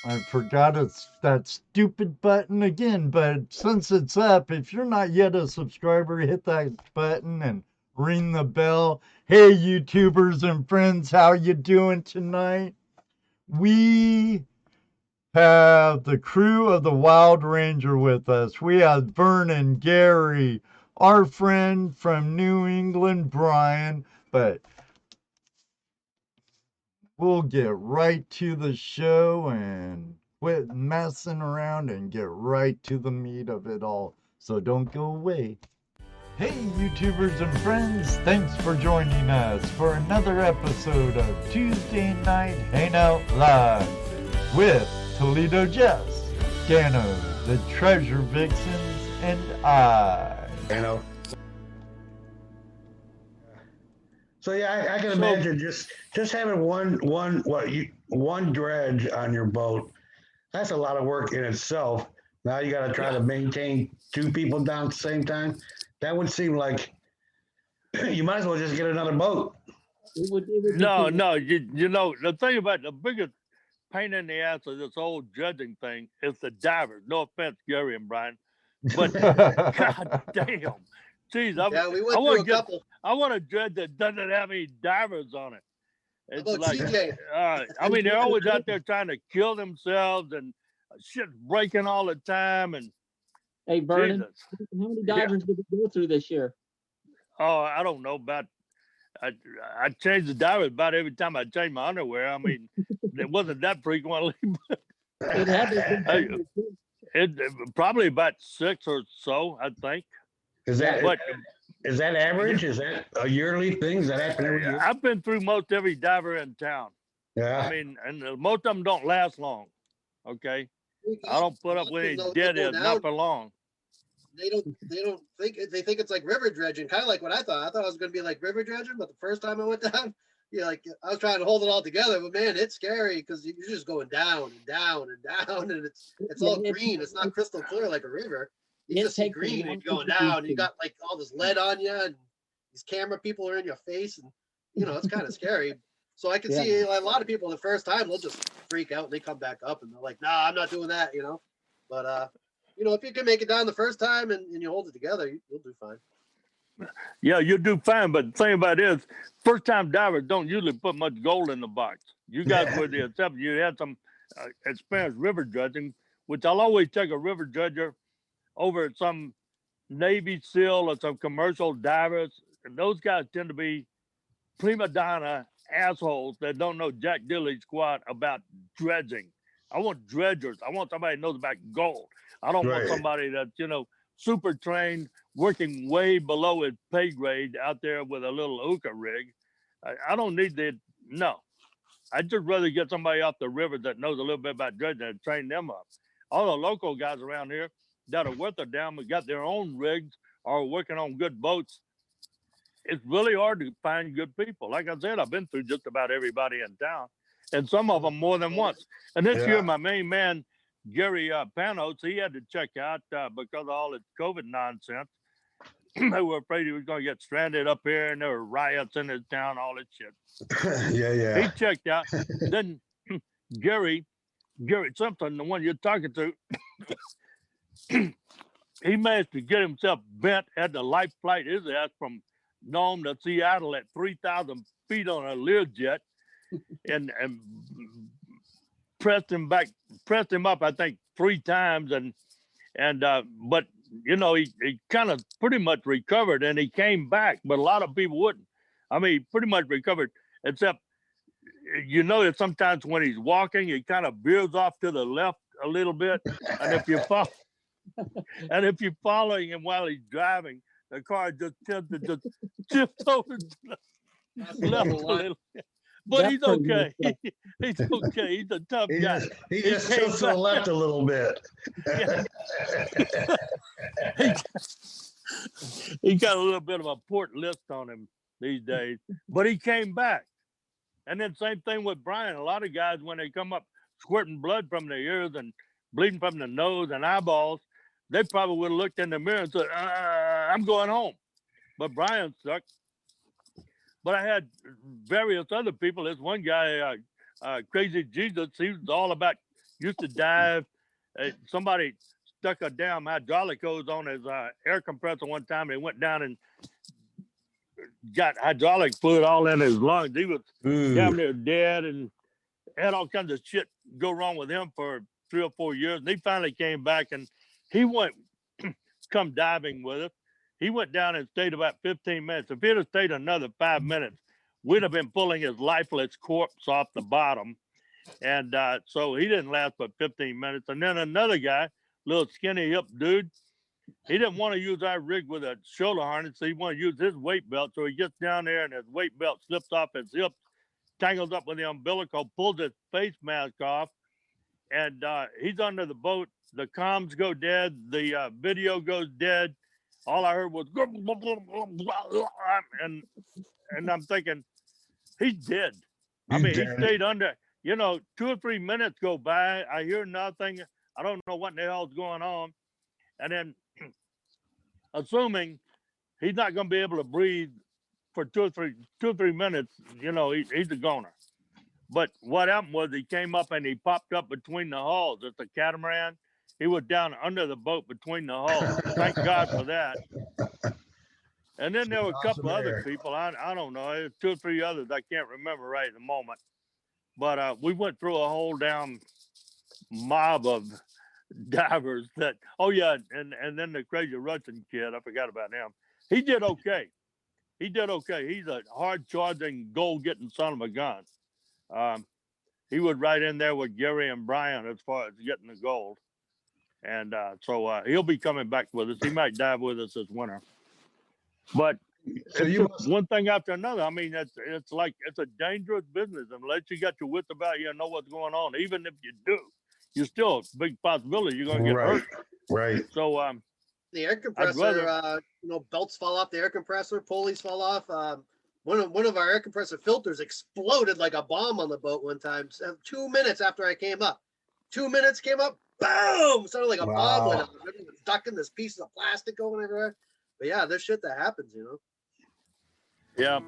I forgot it's that stupid button again, but since it's up, if you're not yet a subscriber, hit that button and ring the bell. Hey, YouTubers and friends, how you doing tonight? We have the crew of the Wild Ranger with us. We have Vernon, Gary, our friend from New England, Bryan, but we'll get right to the show and quit messing around and get right to the meat of it all. So don't go away. Hey, YouTubers and friends, thanks for joining us for another episode of Tuesday Night Hangout Live with Toledo Jess, Dano, the Treasure Vixens, and I. So yeah, I can imagine just having one dredge on your boat. That's a lot of work in itself. Now you got to try to maintain two people down at the same time. That would seem like you might as well just get another boat. No, you know, the thing about the biggest pain in the ass of this whole judging thing is the divers. No offense, Gary and Bryan, but god damn, geez, we went through a couple. I want a judge that doesn't have any divers on it. It's How about like, CJ? I mean, they're always out there trying to kill themselves and shit's breaking all the time. And hey, Vernon, Jesus. how many divers did we go through this year? Oh, I don't know about. I change the divers about every time I change my underwear. I mean, it wasn't that frequently. But It had to be. it probably about 6 or so, I think. Is that But is that average? Is that a yearly thing? Does that happen every year? I've been through most every diver in town. Yeah. I mean, and most of them don't last long. Okay, I don't put up with any deadheads, not for long. They don't think it's like river dredging, kind of like what I thought. I thought it was going to be like river dredging, but the first time I went down, like I was trying to hold it all together, but man, it's scary because you're just going down and down and down, and it's all green. It's not crystal clear like a river. You just see green and going down. And you got like all this lead on you, and these camera people are in your face, and it's kind of scary. So I can see a lot of people the first time they'll just freak out and they come back up and they're like, "Nah, I'm not doing that," But if you can make it down the first time and you hold it together, you'll do fine. Yeah, you'll do fine. But the thing about it is, first time divers don't usually put much gold in the box. You guys were the exception. You had some experience river judging, which I'll always take a river judger over at some Navy SEAL or some commercial divers. And those guys tend to be prima donna assholes that don't know jack diddly squat about dredging. I want dredgers. I want somebody who knows about gold. I don't want somebody that's, super trained, working way below his pay grade out there with a little hookah rig. I don't need that. No. I'd just rather get somebody off the river that knows a little bit about dredging and train them up. All the local guys around here that are worth a damn and got their own rigs or working on good boats. It's really hard to find good people. Like I said, I've been through just about everybody in town, and some of them more than once. And this year, my main man, Gary Panos, he had to check out because of all this COVID nonsense. They were afraid he was going to get stranded up here, and there were riots in his town, all this shit. Yeah. He checked out. Then Gary Simpson, the one you're talking to, he managed to get himself bent, had the life flight his ass from Nome to Seattle at 3,000 feet on a Learjet, and pressed him up, I think, 3 times, but he kind of pretty much recovered, and he came back, but a lot of people wouldn't. I mean, he pretty much recovered, except that sometimes when he's walking, he kind of veers off to the left a little bit, and if you're following him while he's driving, the car just tends to just shift over to the left a little. But he's okay. He's okay. He's a tough guy. He just tilts to the left a little bit. He got a little bit of a port list on him these days, but he came back. And then same thing with Bryan. A lot of guys, when they come up squirting blood from their ears and bleeding from the nose and eyeballs, they probably would have looked in the mirror and said, I'm going home. But Bryan stuck. But I had various other people. There's one guy, Crazy Jesus, he was all about used to dive. Somebody stuck a damn hydraulic hose on his air compressor one time. And he went down and got hydraulic fluid all in his lungs. He was damn near dead and had all kinds of shit go wrong with him for 3 or 4 years. And he finally came back and he went come diving with us. He went down and stayed about 15 minutes. If he'd have stayed another 5 minutes, we'd have been pulling his lifeless corpse off the bottom. And so he didn't last but 15 minutes. And then another guy, little skinny hip dude, he didn't want to use our rig with a shoulder harness. So he wanted to use his weight belt. So he gets down there and his weight belt slips off his hip, tangles up with the umbilical, pulls his face mask off. And he's under the boat. The comms go dead. The video goes dead. All I heard was, and I'm thinking, he's dead. I mean, he stayed under, 2 or 3 minutes go by. I hear nothing. I don't know what the hell's going on. And then, assuming he's not going to be able to breathe for 2 or 3 minutes, he's a goner. But what happened was he came up and he popped up between the hulls. It's a catamaran. He was down under the boat between the hulls. Thank God for that. And then there were a couple other people. I don't know. There's 2 or 3 others. I can't remember right at the moment. But we went through a whole damn mob of divers that, and then the crazy Russian kid, I forgot about him. He did okay. He's a hard-charging, goal-getting son of a gun. He was right in there with Gary and Bryan as far as getting the gold. And so he'll be coming back with us. He might dive with us this winter. But So it's one thing after another. I mean, it's like it's a dangerous business unless you got your wits about you and know what's going on. Even if you do, you're still a big possibility you're going to get hurt. Right. So the air compressor, belts fall off the air compressor, pulleys fall off. One of our air compressor filters exploded like a bomb on the boat one time. 2 minutes after I came up. 2 minutes came up, boom! Sounded like a bomb went off. Everyone was ducking this piece of plastic going everywhere. But yeah, there's shit that happens, Yeah.